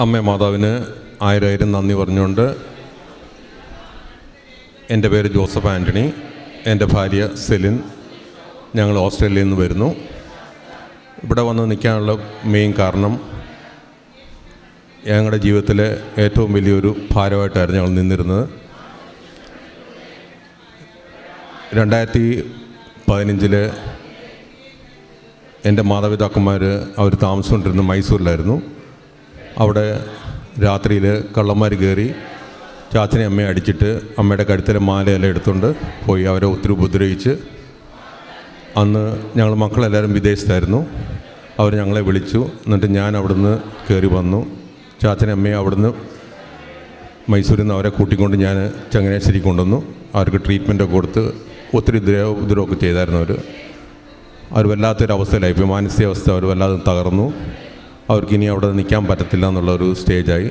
അമ്മ മാതാവിന് ആയിരം നന്ദി പറഞ്ഞുകൊണ്ട്, എൻ്റെ പേര് ജോസഫ് ആൻ്റണി, എൻ്റെ ഭാര്യ സെലിൻ. ഞങ്ങൾ ഓസ്ട്രേലിയയിൽ നിന്ന് വരുന്നു. ഇവിടെ വന്ന് നിൽക്കാനുള്ള മെയിൻ കാരണം ഞങ്ങളുടെ ജീവിതത്തിലെ ഏറ്റവും വലിയൊരു ഭാരമായിട്ടായിരുന്നു ഞങ്ങൾ നിന്നിരുന്നത്. 2015 എൻ്റെ മാതാപിതാക്കന്മാർ അവർ താമസിച്ചുകൊണ്ടിരുന്ന മൈസൂരിലായിരുന്നു. അവിടെ രാത്രിയിൽ കള്ളന്മാർ കയറി ചാച്ചനെ അമ്മയെ അടിച്ചിട്ട് അമ്മയുടെ കഴുത്തിലെ മാലയെല്ലാം എടുത്തുകൊണ്ട് പോയി. അവരെ ഒത്തിരി ഉപദ്രവിച്ച്. അന്ന് ഞങ്ങൾ മക്കളെല്ലാവരും വിദേശത്തായിരുന്നു. അവർ ഞങ്ങളെ വിളിച്ചു. എന്നിട്ട് ഞാൻ അവിടുന്ന് കയറി വന്നു. ചാച്ചനെ അമ്മയെ അവിടുന്ന് മൈസൂരിൽ നിന്ന് അവരെ കൂട്ടിക്കൊണ്ട് ഞാൻ ചങ്ങനാശ്ശേരി കൊണ്ടുവന്നു. അവർക്ക് ട്രീറ്റ്മെൻറ്റൊക്കെ കൊടുത്ത് ഒത്തിരി ഉപദ്രവമൊക്കെ ചെയ്തായിരുന്നു. അവർ വല്ലാത്തൊരവസ്ഥയിലായി. മാനസികാവസ്ഥ അവർ വല്ലാതെ തകർന്നു. അവർക്കിനി അവിടെ നിൽക്കാൻ പറ്റത്തില്ല എന്നുള്ളൊരു സ്റ്റേജായി.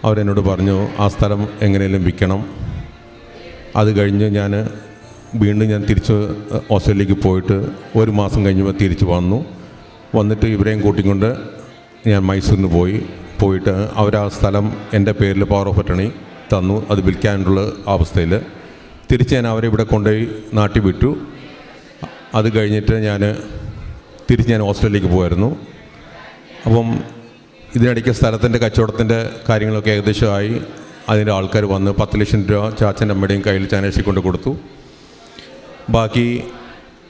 അവരെന്നോട് പറഞ്ഞു ആ സ്ഥലം എങ്ങനെയും വിൽക്കണം. അത് കഴിഞ്ഞ് വീണ്ടും ഞാൻ തിരിച്ച് ഓസ്ട്രേലിയക്ക് പോയിട്ട് 1 മാസം കഴിഞ്ഞപ്പോൾ തിരിച്ച് വന്നിട്ട് ഇവരെയും കൂട്ടിക്കൊണ്ട് ഞാൻ മൈസൂരിന് പോയിട്ട് അവർ ആ സ്ഥലം എൻ്റെ പേരിൽ പവർ ഓഫ് അറ്റർണി തന്നു. അത് വിൽക്കാനുള്ള അവസ്ഥയിൽ തിരിച്ച് ഞാൻ അവരെ ഇവിടെ കൊണ്ടുപോയി നാട്ടിൽ വിട്ടു. അത് കഴിഞ്ഞിട്ട് തിരിച്ച് ഞാൻ ഓസ്ട്രേലിയക്ക് പോയായിരുന്നു. അപ്പം ഇതിനിടയ്ക്ക് സ്ഥലത്തിൻ്റെ കച്ചവടത്തിൻ്റെ കാര്യങ്ങളൊക്കെ ഏകദേശമായി. അതിൻ്റെ ആൾക്കാർ വന്ന് 10 ലക്ഷം രൂപ ചാച്ചൻ്റെ അമ്മയുടെയും കയ്യിൽ ചാനേശി കൊണ്ട് കൊടുത്തു. ബാക്കി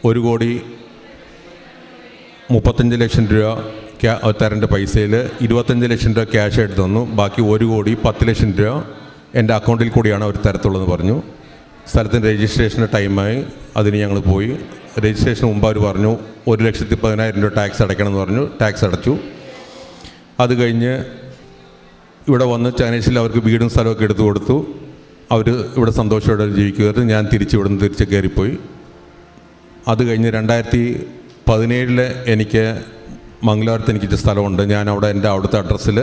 1,35 ലക്ഷം രൂപ തരേണ്ട പൈസയിൽ 25 ലക്ഷം രൂപ ക്യാഷ് എടുത്ത് തന്നു. ബാക്കി 1,10 ലക്ഷം രൂപ എൻ്റെ അക്കൗണ്ടിൽ കൂടിയാണ് അവർ തരത്തുള്ളതെന്ന് പറഞ്ഞു. സ്ഥലത്തിൻ്റെ രജിസ്ട്രേഷൻ്റെ ടൈമായി. അതിന് ഞങ്ങൾ പോയി. രജിസ്ട്രേഷന് മുമ്പ് അവർ പറഞ്ഞു 1,10,000 രൂപ ടാക്സ് അടയ്ക്കണമെന്ന് പറഞ്ഞു. ടാക്സ് അടച്ചു. അത് കഴിഞ്ഞ് ഇവിടെ വന്ന് ചൈനീസിൽ അവർക്ക് വീടും സ്ഥലമൊക്കെ എടുത്തു കൊടുത്തു. അവർ ഇവിടെ സന്തോഷത്തോടെ ജീവിക്കുമായിരുന്നു. ഞാൻ തിരിച്ച് കയറിപ്പോയി. അത് കഴിഞ്ഞ് 2017 എനിക്ക് മംഗലാപുരത്ത് എനിക്ക് സ്ഥലമുണ്ട്. ഞാൻ എൻ്റെ അവിടുത്തെ അഡ്രസ്സിൽ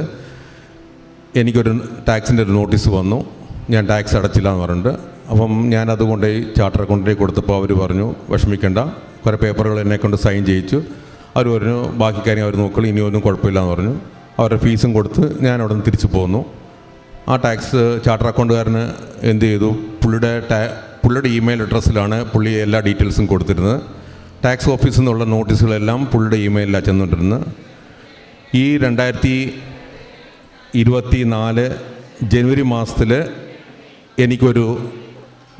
എനിക്കൊരു ടാക്സിൻ്റെ ഒരു നോട്ടീസ് വന്നു. ഞാൻ ടാക്സ് അടച്ചില്ല എന്ന് പറഞ്ഞിട്ട്. അപ്പം ഞാൻ അതുകൊണ്ടുപോയി ചാർട്ടർ അക്കൗണ്ടിലേക്ക് കൊടുത്തപ്പോൾ അവർ പറഞ്ഞു വിഷമിക്കേണ്ട, കുറേ പേപ്പറുകൾ എന്നെക്കൊണ്ട് സൈൻ ചെയ്യിച്ചു. അവർ പറഞ്ഞു ബാക്കി കാര്യം അവർ നോക്കുള്ളൂ, ഇനിയൊന്നും കുഴപ്പമില്ല എന്ന് പറഞ്ഞു. അവരുടെ ഫീസും കൊടുത്ത് ഞാൻ അവിടെ നിന്ന് തിരിച്ചു പോന്നു. ആ ടാക്സ് ചാർട്ടർ അക്കൗണ്ടുകാരന് എന്ത് ചെയ്തു, പുള്ളിയുടെ ഇമെയിൽ അഡ്രസ്സിലാണ് പുള്ളി എല്ലാ ഡീറ്റെയിൽസും കൊടുത്തിരുന്നത്. ടാക്സ് ഓഫീസിൽ നിന്നുള്ള നോട്ടീസുകളെല്ലാം പുള്ളിയുടെ ഇമെയിലാണ് ചെന്നുകൊണ്ടിരുന്നത്. ഈ 2024 ജനുവരി മാസത്തിൽ എനിക്കൊരു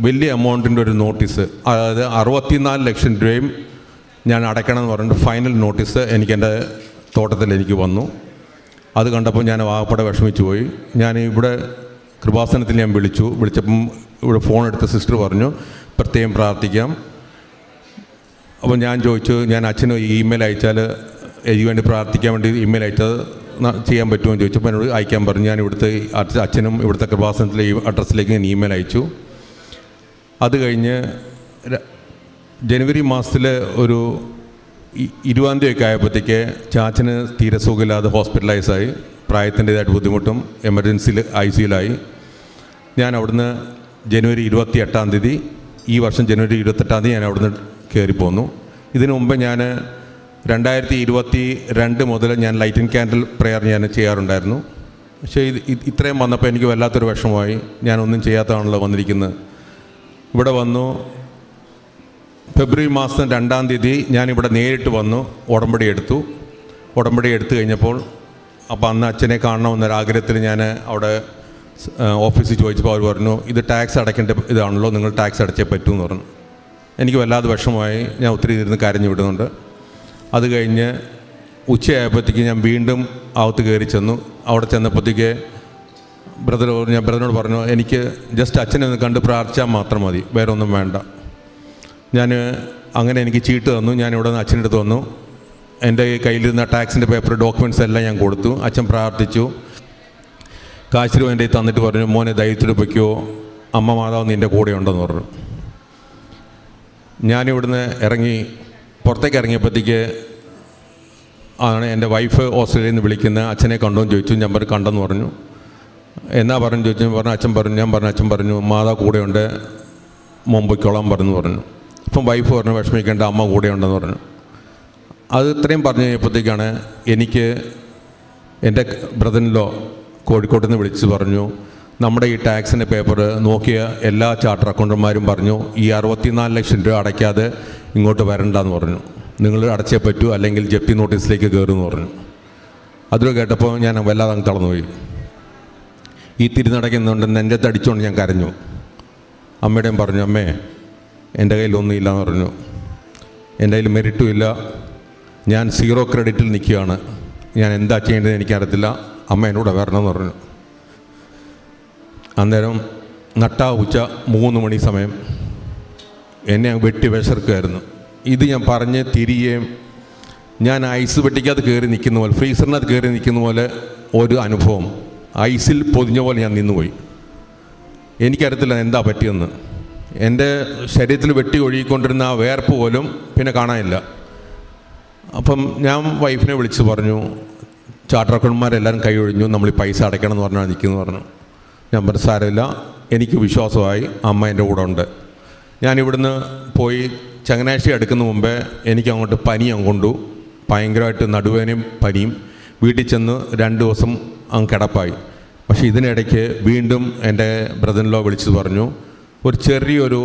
വലിയ എമൗണ്ടിൻ്റെ ഒരു നോട്ടീസ്, അതായത് 64 ലക്ഷം രൂപയും ഞാൻ അടയ്ക്കണമെന്ന് പറഞ്ഞിട്ട് ഫൈനൽ നോട്ടീസ് എൻ്റെ തോട്ടത്തിൽ എനിക്ക് വന്നു. അത് കണ്ടപ്പോൾ ഞാൻ ആകപ്പാടെ വിഷമിച്ചു പോയി. ഞാൻ ഇവിടെ കൃപാസനത്തിൽ വിളിച്ചപ്പം ഇവിടെ ഫോൺ എടുത്ത സിസ്റ്റർ പറഞ്ഞു പ്രത്യേകം പ്രാർത്ഥിക്കാം. അപ്പോൾ ഞാൻ ചോദിച്ചു, ഞാൻ അച്ഛന് ഇമെയിൽ അയച്ചാൽ എനിക്ക് വേണ്ടി പ്രാർത്ഥിക്കാൻ വേണ്ടി ഇമെയിൽ അയച്ചത് ചെയ്യാൻ പറ്റുമോ എന്ന് ചോദിച്ചപ്പോൾ എന്നോട് അയക്കാൻ പറഞ്ഞു. ഞാൻ ഇവിടുത്തെ അച്ഛനും ഇവിടുത്തെ കൃപാസനത്തിലെ അഡ്രസ്സിലേക്ക് ഞാൻ ഇമെയിൽ അയച്ചു. അത് കഴിഞ്ഞ് ജനുവരി മാസത്തിൽ ഒരു 20-ാം തീയതി ആയപ്പോഴത്തേക്ക് ചാച്ചന് തീരെ സുഖമില്ലാതെ ഹോസ്പിറ്റലൈസായി. പ്രായത്തിൻ്റേതായിട്ട് ബുദ്ധിമുട്ടും എമർജൻസിയിൽ ICUലായി. ഞാൻ അവിടുന്ന് ജനുവരി 28-ാം തീയതി, ഈ വർഷം ജനുവരി 28-ാം തീയതി ഞാൻ അവിടുന്ന് കയറിപ്പോന്നു. ഇതിനു മുമ്പ് ഞാൻ 2022 മുതൽ ഞാൻ ലൈറ്റ് ആൻഡ് ക്യാൻഡിൽ പ്രെയർ ഞാൻ ചെയ്യാറുണ്ടായിരുന്നു. പക്ഷേ ഇത്രയും വന്നപ്പോൾ എനിക്ക് വല്ലാത്തൊരു വിഷമമായി. ഞാനൊന്നും ചെയ്യാത്തതാണല്ലോ വന്നിരിക്കുന്നത്. ഇവിടെ വന്നു ഫെബ്രുവരി മാസം 2-ാം തീയതി ഞാനിവിടെ നേരിട്ട് വന്നു ഉടമ്പടി എടുത്തു കഴിഞ്ഞപ്പോൾ അപ്പോൾ അന്ന് അച്ഛനെ കാണണമെന്നൊരാഗ്രഹത്തിൽ ഞാൻ അവിടെ ഓഫീസിൽ ചോദിച്ചപ്പോൾ അവർ പറഞ്ഞു ഇത് ടാക്സ് അടയ്ക്കേണ്ട ഇതാണല്ലോ, നിങ്ങൾ ടാക്സ് അടച്ചേ പറ്റൂ എന്ന് പറഞ്ഞു. എനിക്ക് വല്ലാതെ വിഷമമായി. ഞാൻ ഒത്തിരി ഇരുന്ന് കരഞ്ഞു വിടുന്നുണ്ട്. അത് കഴിഞ്ഞ് ഉച്ചയായപ്പോഴത്തേക്ക് ഞാൻ വീണ്ടും അകത്ത് കയറി ചെന്നു. അവിടെ ചെന്നപ്പോഴത്തേക്ക് ബ്രദറിനോട് പറഞ്ഞു എനിക്ക് ജസ്റ്റ് അച്ഛനെ ഒന്ന് കണ്ട് പ്രാർത്ഥിച്ചാൽ മാത്രം മതി, വേറെ ഒന്നും വേണ്ട. അങ്ങനെ എനിക്ക് ചീട്ട് തന്നു. ഞാൻ ഇവിടെ നിന്ന് അച്ഛൻ്റെ അടുത്ത് വന്നു. എൻ്റെ കയ്യിലിരുന്ന ടാക്സിൻ്റെ പേപ്പർ ഡോക്യുമെൻറ്റ്സ് എല്ലാം ഞാൻ കൊടുത്തു. അച്ഛൻ പ്രാർത്ഥിച്ചു. കാശ് രൂപ എൻ്റെ തന്നിട്ട് പറഞ്ഞു മോനെ ധൈര്യത്തിൽ പൊയ്ക്കോ, അമ്മ മാതാവ് നിൻ്റെ കൂടെ ഉണ്ടെന്ന് പറഞ്ഞു. ഞാനിവിടുന്ന് പുറത്തേക്ക് ഇറങ്ങിയപ്പോഴത്തേക്ക് ആണ് എൻ്റെ വൈഫ് ഓസ്ട്രേലിയയിൽ നിന്ന് വിളിക്കുന്ന അച്ഛനെ കണ്ടോന്ന് ചോദിച്ചു. ഞാൻ കണ്ടെന്ന് പറഞ്ഞു. എന്നാ പറഞ്ഞു ചോദിച്ചു. അച്ഛൻ പറഞ്ഞു മാതാവ് കൂടെയുണ്ട്, മുമ്പൊക്കോളാൻ പറഞ്ഞു. അപ്പം വൈഫ് പറഞ്ഞു വിഷമിക്കേണ്ട, അമ്മ കൂടെയുണ്ടെന്ന് പറഞ്ഞു. അത് ഇത്രയും പറഞ്ഞു കഴിഞ്ഞപ്പോഴത്തേക്കാണ് എനിക്ക് എൻ്റെ ബ്രദറിലോ കോഴിക്കോട്ട് നിന്ന് വിളിച്ച് പറഞ്ഞു, നമ്മുടെ ഈ ടാക്സിൻ്റെ പേപ്പർ നോക്കിയ എല്ലാ ചാർട്ടർ അക്കൗണ്ടന്മാരും പറഞ്ഞു ഈ 64 ലക്ഷം രൂപ അടയ്ക്കാതെ ഇങ്ങോട്ട് വരണ്ടെന്ന് പറഞ്ഞു. നിങ്ങൾ അടച്ചേ പറ്റൂ, അല്ലെങ്കിൽ ജപ്തി നോട്ടീസിലേക്ക് കയറുമെന്ന് പറഞ്ഞു. അത് കേട്ടപ്പോൾ ഞാൻ വല്ലാതെ അങ്ങ് തളർന്നുപോയി. ഈ തിരിനടയ്ക്കുന്നുണ്ട് നെഞ്ചത്ത് അടിച്ചുകൊണ്ട് ഞാൻ കരഞ്ഞു. അമ്മയുടെയും പറഞ്ഞു, അമ്മേ എൻ്റെ കയ്യിലൊന്നും ഇല്ലയെന്ന് പറഞ്ഞു. എൻ്റെ കയ്യിൽ മെറിറ്റും ഇല്ല, ഞാൻ 0 ക്രെഡിറ്റിൽ നിൽക്കുകയാണ്, ഞാൻ എന്താ ചെയ്യേണ്ടതെന്ന് എനിക്കറിയത്തില്ല, അമ്മ എന്നോട് വരണമെന്ന് പറഞ്ഞു. അന്നേരം നട്ടാ ഉച്ച 3 മണി സമയം എന്നെ വെട്ടി വിശർക്കുമായിരുന്നു. ഇത് ഞാൻ പറഞ്ഞ് തിരികെയും ഞാൻ ഐസ് പെട്ടിക്കകത്ത് കയറി നിൽക്കുന്ന പോലെ, ഫ്രീസറിനകത്ത് കയറി നിൽക്കുന്ന പോലെ ഒരു അനുഭവം, ഐസിൽ പൊതിഞ്ഞ പോലെ ഞാൻ നിന്നുപോയി. എനിക്കറിയത്തില്ല എന്താ പറ്റിയെന്ന്. എൻ്റെ ശരീരത്തിൽ വെട്ടി ഒഴുകിക്കൊണ്ടിരുന്ന ആ വേർപ്പ് പോലും പിന്നെ കാണാനില്ല. അപ്പം ഞാൻ വൈഫിനെ വിളിച്ച് പറഞ്ഞു, ചാർട്ടർ അക്കൗണ്ടന്മാരെല്ലാവരും കൈ ഒഴിഞ്ഞു, നമ്മൾ ഈ പൈസ അടയ്ക്കണം എന്ന് പറഞ്ഞാൽ നിൽക്കുന്നു പറഞ്ഞു. ഞാൻ പറഞ്ഞു, സാരമില്ല, എനിക്ക് വിശ്വാസമായി, അമ്മ എൻ്റെ കൂടെ ഉണ്ട്. ഞാനിവിടുന്ന് പോയി ചങ്ങനാശ്ശേരി അടുക്കുന്ന മുമ്പേ എനിക്ക് അങ്ങോട്ട് പനി അങ്ങ് കൊണ്ടു, ഭയങ്കരമായിട്ട് നടുവേനയും പനിയും. വീട്ടിൽ ചെന്ന് 2 ദിവസം അങ്ങ് കിടപ്പായി. പക്ഷേ ഇതിനിടയ്ക്ക് വീണ്ടും എൻ്റെ ബ്രദറിലോ വിളിച്ച് പറഞ്ഞു, ഒരു ചെറിയൊരു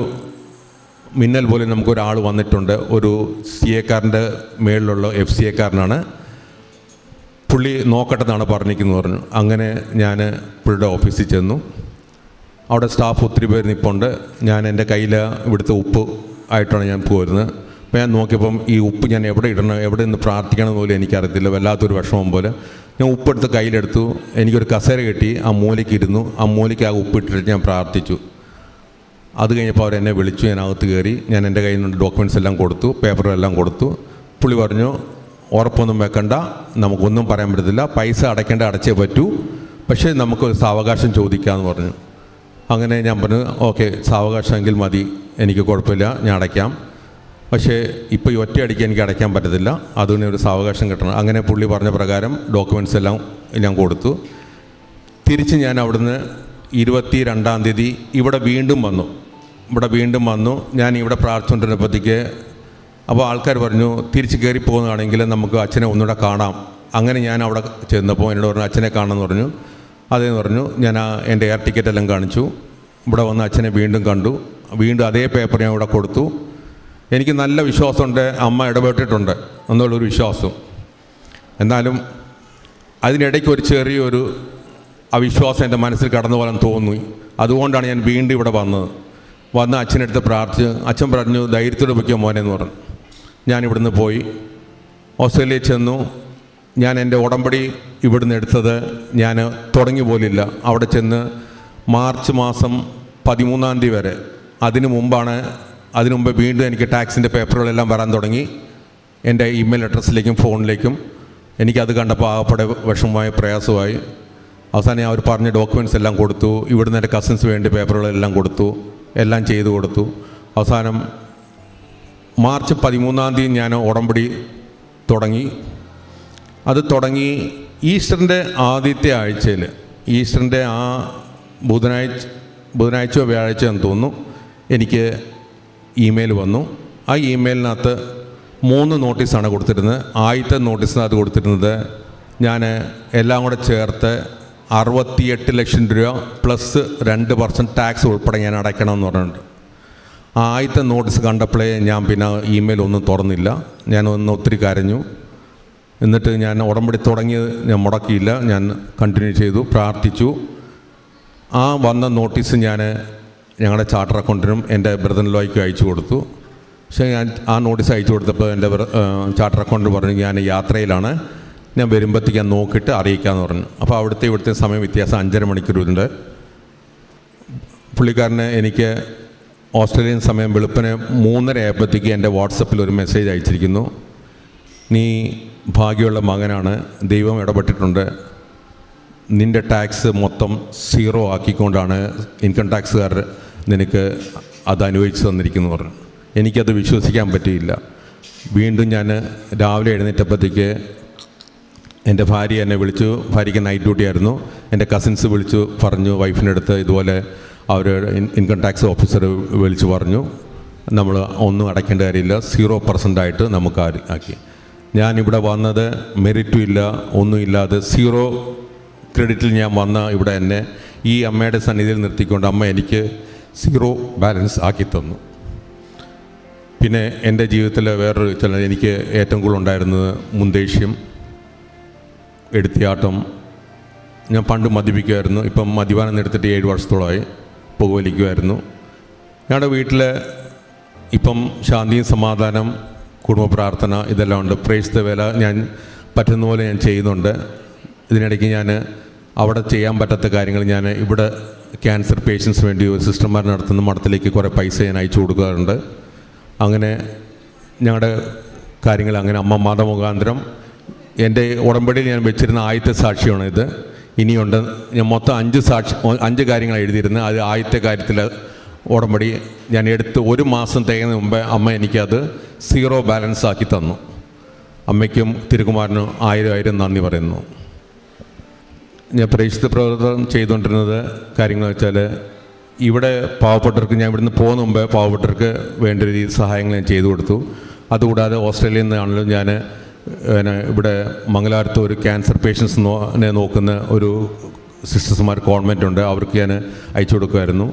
മിന്നൽ പോലെ നമുക്കൊരാൾ വന്നിട്ടുണ്ട്, ഒരു CA-കാരൻ്റെ മേളിലുള്ള FCA-കാരനാണ്, പുള്ളി നോക്കട്ടെന്നാണ് പറഞ്ഞിരിക്കുന്നത് പറഞ്ഞു. അങ്ങനെ ഞാൻ പുള്ളിയുടെ ഓഫീസിൽ ചെന്നു. അവിടെ സ്റ്റാഫ് ഒത്തിരി പേര് നിൽപ്പുണ്ട്. ഞാൻ എൻ്റെ കയ്യിൽ ഇവിടുത്തെ ഉപ്പ് ആയിട്ടാണ് ഞാൻ പോരുന്നത്. അപ്പോൾ ഞാൻ നോക്കിയപ്പം ഈ ഉപ്പ് ഞാൻ എവിടെ ഇടണം, എവിടെ നിന്ന് പ്രാർത്ഥിക്കണം പോലും എനിക്കറിയത്തില്ല, വല്ലാത്തൊരു വിഷമം പോലെ. ഞാൻ ഉപ്പെടുത്ത് കയ്യിലെടുത്തു, എനിക്കൊരു കസേര കെട്ടി ആ മൂലയ്ക്ക് ഇരുന്നു, ആ മൂലയ്ക്ക് ആ ഉപ്പിട്ടിട്ട് ഞാൻ പ്രാർത്ഥിച്ചു. അത് കഴിഞ്ഞപ്പോൾ അവരെന്നെ വിളിച്ചു, ഞാൻ അകത്ത് കയറി, ഞാൻ എൻ്റെ കയ്യിൽ നിന്ന് ഡോക്യുമെൻറ്റ്സ് എല്ലാം കൊടുത്തു, പേപ്പറെല്ലാം കൊടുത്തു. പുള്ളി പറഞ്ഞു, ഉറപ്പൊന്നും വെക്കണ്ട, നമുക്കൊന്നും പറയാൻ പറ്റത്തില്ല, പൈസ അടയ്ക്കേണ്ട അടച്ചേ പറ്റൂ, പക്ഷേ നമുക്ക് സാവകാശം ചോദിക്കാമെന്ന് പറഞ്ഞു. അങ്ങനെ ഞാൻ പറഞ്ഞു, ഓക്കെ, സാവകാശമെങ്കിൽ മതി, എനിക്ക് കുഴപ്പമില്ല, ഞാൻ അടയ്ക്കാം, പക്ഷേ ഇപ്പോൾ ഈ ഒറ്റയടിക്ക് എനിക്ക് അടയ്ക്കാൻ പറ്റത്തില്ല, അതിന് ഒരു സാവകാശം കിട്ടണം. അങ്ങനെ പുള്ളി പറഞ്ഞ പ്രകാരം ഡോക്യുമെൻറ്റ്സ് എല്ലാം ഞാൻ കൊടുത്തു. തിരിച്ച് ഞാൻ അവിടുന്ന് 22-ാം തീയതി ഇവിടെ വീണ്ടും വന്നു. ഞാൻ ഇവിടെ പ്രാർത്ഥിച്ചുകൊണ്ടിരുന്നപ്പോഴത്തേക്ക് അപ്പോൾ ആൾക്കാർ പറഞ്ഞു, തിരിച്ച് കയറി പോകുന്നതാണെങ്കിൽ നമുക്ക് അച്ഛനെ ഒന്നുകൂടെ കാണാം. അങ്ങനെ ഞാൻ അവിടെ ചെന്നപ്പോൾ എന്നോട് പറഞ്ഞു, അച്ഛനെ കാണാമെന്ന് പറഞ്ഞു. അതേന്ന് പറഞ്ഞു. ഞാൻ എൻ്റെ എയർ ടിക്കറ്റെല്ലാം കാണിച്ചു. ഇവിടെ വന്ന് അച്ഛനെ വീണ്ടും കണ്ടു. വീണ്ടും അതേ പേപ്പർ ഞാൻ ഇവിടെ കൊടുത്തു. എനിക്ക് നല്ല വിശ്വാസമുണ്ട്, അമ്മ ഇടപെട്ടിട്ടുണ്ട് എന്നുള്ളൊരു വിശ്വാസം. എന്നാലും അതിനിടയ്ക്ക് ഒരു ചെറിയൊരു അവിശ്വാസം എൻ്റെ മനസ്സിൽ കടന്നു പോകാൻ തോന്നി. അതുകൊണ്ടാണ് ഞാൻ വീണ്ടും ഇവിടെ വന്ന് അച്ഛനടുത്ത് പ്രാർത്ഥിച്ച്, അച്ഛൻ പറഞ്ഞു, ധൈര്യത്തോടെ വയ്ക്കുക മോനെ എന്ന് പറഞ്ഞു. ഞാനിവിടുന്ന് പോയി ഓസ്ട്രേലിയയിൽ ചെന്നു. ഞാൻ എൻ്റെ ഉടമ്പടി ഇവിടുന്ന് എടുത്തത് ഞാൻ തുടങ്ങി പോലില്ല. അവിടെ ചെന്ന് മാർച്ച് മാസം 13-ാം തീയതി വരെ, അതിനു മുമ്പ് വീണ്ടും എനിക്ക് ടാക്സിൻ്റെ പേപ്പറുകളെല്ലാം വരാൻ തുടങ്ങി. എൻ്റെ ഇമെയിൽ അഡ്രസ്സിലേക്കും ഫോണിലേക്കും. എനിക്കത് കണ്ടപ്പോൾ ആകപ്പാടെ വിഷമമായി, പ്രയാസമായി. അവസാനം ഞാൻ അവർ പറഞ്ഞ ഡോക്യുമെൻറ്റ്സ് എല്ലാം കൊടുത്തു. ഇവിടുന്ന് എൻ്റെ കസിൻസ് വേണ്ടി പേപ്പറുകളെല്ലാം കൊടുത്തു, എല്ലാം ചെയ്തു കൊടുത്തു. അവസാനം മാർച്ച് 13-ാം തീയതി ഞാൻ ഉടമ്പടി തുടങ്ങി. അത് തുടങ്ങി ഈസ്റ്ററിൻ്റെ ആദ്യത്തെ ആഴ്ചയിൽ, ഈസ്റ്ററിൻ്റെ ആ ബുധനാഴ്ചയോ വ്യാഴാഴ്ചയോ എന്ന് തോന്നുന്നു, എനിക്ക് ഇമെയിൽ വന്നു. ആ ഇമെയിലിനകത്ത് 3 നോട്ടീസാണ് കൊടുത്തിരുന്നത്. ആദ്യത്തെ നോട്ടീസിനകത്ത് കൊടുത്തിരുന്നത് ഞാൻ എല്ലാം കൂടെ ചേർത്ത് 68 ലക്ഷം രൂപ പ്ലസ് 2% ടാക്സ് ഉൾപ്പെടെ ഞാൻ അടയ്ക്കണമെന്ന് പറഞ്ഞിട്ടുണ്ട്. ആ ആദ്യത്തെ നോട്ടീസ് കണ്ടപ്പോഴേ ഞാൻ പിന്നെ ഇമെയിൽ ഒന്നും തുറന്നില്ല. ഞാനൊന്ന് ഒത്തിരി കരഞ്ഞു. എന്നിട്ട് ഞാൻ ഉടമ്പടി തുടങ്ങിയത് ഞാൻ മുടക്കിയില്ല, ഞാൻ കണ്ടിന്യൂ ചെയ്തു, പ്രാർത്ഥിച്ചു. ആ വന്ന നോട്ടീസ് ഞാൻ ഞങ്ങളുടെ ചാർട്ടർ അക്കൗണ്ടിനും എൻ്റെ ബ്രദറിലോയ്ക്കും അയച്ചു കൊടുത്തു. പക്ഷേ ഞാൻ ആ നോട്ടീസ് അയച്ചു കൊടുത്തപ്പോൾ എൻ്റെ ചാർട്ടർ അക്കൗണ്ട് പറഞ്ഞു, ഞാൻ യാത്രയിലാണ്, ഞാൻ വരുമ്പോഴത്തേക്ക് ഞാൻ നോക്കിയിട്ട് അറിയിക്കാമെന്ന് പറഞ്ഞു. അപ്പോൾ ഇവിടുത്തെ സമയം വ്യത്യാസം 5.5 മണിക്കൂറുണ്ട്. പുള്ളിക്കാരന് എനിക്ക് ഓസ്ട്രേലിയൻ സമയം വെളുപ്പിന് 3:30 ആയപ്പോഴത്തേക്ക് എൻ്റെ വാട്സപ്പിൽ ഒരു മെസ്സേജ് അയച്ചിരിക്കുന്നു. നീ ഭാഗ്യമുള്ള മകനാണ്, ദൈവം ഇടപെട്ടിട്ടുണ്ട്, നിൻ്റെ ടാക്സ് മൊത്തം 0 ആക്കിക്കൊണ്ടാണ് ഇൻകം ടാക്സുകാർ നിനക്ക് അത് അനുവദിച്ച് തന്നിരിക്കുന്നു പറഞ്ഞു. എനിക്കത് വിശ്വസിക്കാൻ പറ്റിയില്ല. വീണ്ടും ഞാൻ രാവിലെ എഴുന്നേറ്റപ്പോഴത്തേക്ക് എൻ്റെ ഭാര്യ എന്നെ വിളിച്ചു. ഭാര്യയ്ക്ക് നൈറ്റ് ഡ്യൂട്ടി ആയിരുന്നു. എൻ്റെ കസിൻസ് വിളിച്ചു പറഞ്ഞു, വൈഫിൻ്റെ അടുത്ത് ഇതുപോലെ അവർ ഇൻകം ടാക്സ് ഓഫീസർ വിളിച്ചു പറഞ്ഞു, നമ്മൾ ഒന്നും അടയ്ക്കേണ്ട കാര്യമില്ല, 0% ആയിട്ട് നമുക്ക് ആക്കി. ഞാനിവിടെ വന്നത് മെറിറ്റും ഇല്ല ഒന്നുമില്ലാതെ 0 ക്രെഡിറ്റിൽ ഞാൻ വന്ന ഇവിടെ എന്നെ ഈ അമ്മയുടെ സന്നിധിയിൽ നിർത്തിക്കൊണ്ട് അമ്മ എനിക്ക് 0 ബാലൻസ് ആക്കി തന്നു. പിന്നെ എൻ്റെ ജീവിതത്തിൽ വേറൊരു ചില എനിക്ക് ഏറ്റവും കൂടുതൽ ഉണ്ടായിരുന്നത് മുൻദേഷ്യം, എടുത്തിയാട്ടം. ഞാൻ പണ്ട് മദ്യപിക്കുമായിരുന്നു. ഇപ്പം മദ്യപാനം നിർത്തിയിട്ട് 7 വർഷത്തോളമായി. പുകവലിക്കുമായിരുന്നു. ഞങ്ങളുടെ വീട്ടിൽ ഇപ്പം ശാന്തിയും സമാധാനം, കുടുംബ പ്രാർത്ഥന ഇതെല്ലാം ഉണ്ട്. പ്രേസ് ദ വേല ഞാൻ പറ്റുന്ന പോലെ ഞാൻ ചെയ്യുന്നുണ്ട്. ഇതിനിടയ്ക്ക് ഞാൻ അവിടെ ചെയ്യാൻ പറ്റാത്ത കാര്യങ്ങൾ ഞാൻ ഇവിടെ ക്യാൻസർ പേഷ്യൻസ് വേണ്ടി സിസ്റ്റർമാർ നടത്തുന്ന മഠത്തിലേക്ക് കുറേ പൈസ ഞാൻ അയച്ചു കൊടുക്കാറുണ്ട്. അങ്ങനെ ഞങ്ങളുടെ കാര്യങ്ങൾ അങ്ങനെ അമ്മ മതമുഖാന്തരം എൻ്റെ ഉടമ്പടിയിൽ ഞാൻ വെച്ചിരുന്ന ആദ്യത്തെ സാക്ഷിയാണ് ഇത്. ഇനിയുണ്ട്. ഞാൻ മൊത്തം 5 കാര്യങ്ങൾ എഴുതിയിരുന്നു. അത് ആദ്യത്തെ കാര്യത്തിൽ ഉടമ്പടി ഞാൻ എടുത്ത് 1 മാസം തികയുന്ന മുമ്പേ അമ്മ എനിക്കത് 0 ബാലൻസ് ആക്കി തന്നു. അമ്മയ്ക്കും തിരുകുമാരനും 1000 നന്ദി പറയുന്നു. ഞാൻ പ്രേക്ഷിത പ്രവർത്തനം ചെയ്തുകൊണ്ടിരുന്നത് കാര്യങ്ങൾ വെച്ചാൽ ഇവിടെ പാവപ്പെട്ടവർക്ക് ഞാൻ ഇവിടുന്ന് പോകുന്ന മുമ്പേ പാവപ്പെട്ടവർക്ക് വേണ്ട രീതിയിൽ സഹായങ്ങൾ ഞാൻ ചെയ്തു കൊടുത്തു. അതുകൂടാതെ ഓസ്ട്രേലിയയിൽ നിന്നാണെങ്കിലും ഞാൻ ഇവിടെ മംഗലാപുരത്ത് ഒരു ക്യാൻസർ പേഷ്യൻസിനെ നോക്കുന്ന ഒരു സിസ്റ്റർമാർ കോൺവെൻ്റ് ഉണ്ട്. അവർക്ക് ഞാൻ അയച്ചു കൊടുക്കുമായിരുന്നു.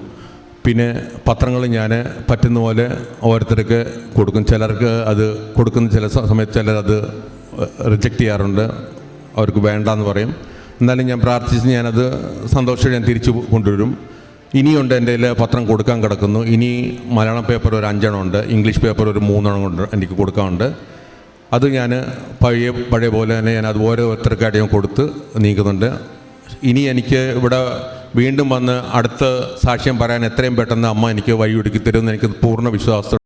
പിന്നെ പത്രങ്ങൾ ഞാൻ പറ്റുന്ന പോലെ ഓരോരുത്തർക്ക് കൊടുക്കും. ചിലർക്ക് അത് കൊടുക്കുന്ന ചില സമയത്ത് ചിലരത് റിജക്റ്റ് ചെയ്യാറുണ്ട്. അവർക്ക് വേണ്ടാന്ന് പറയും. എന്നാലും ഞാൻ പ്രാർത്ഥിച്ച് ഞാനത് സന്തോഷം ഞാൻ തിരിച്ചു കൊണ്ടുവരും. ഇനിയുണ്ട് എൻ്റെ കയ്യിൽ പത്രം കൊടുക്കാൻ കിടക്കുന്നു. ഇനി മലയാളം പേപ്പർ ഒരു 5 എണ്ണം ഉണ്ട്. ഇംഗ്ലീഷ് പേപ്പർ ഒരു 3 എണ്ണം കൊണ്ട് എനിക്ക് കൊടുക്കാനുണ്ട്. അത് ഞാൻ പഴയ പോലെ തന്നെ ഞാൻ അത് ഓരോരുത്തർക്കായിട്ട് ഞാൻ കൊടുത്ത് നീക്കുന്നുണ്ട്. ഇനി എനിക്ക് ഇവിടെ വീണ്ടും വന്ന് അടുത്ത സാക്ഷ്യം പറയാൻ എത്രയും പെട്ടെന്ന് അമ്മ എനിക്ക് വഴി ഒരുക്കി തരുമെന്ന് എനിക്ക് പൂർണ്ണ വിശ്വാസം.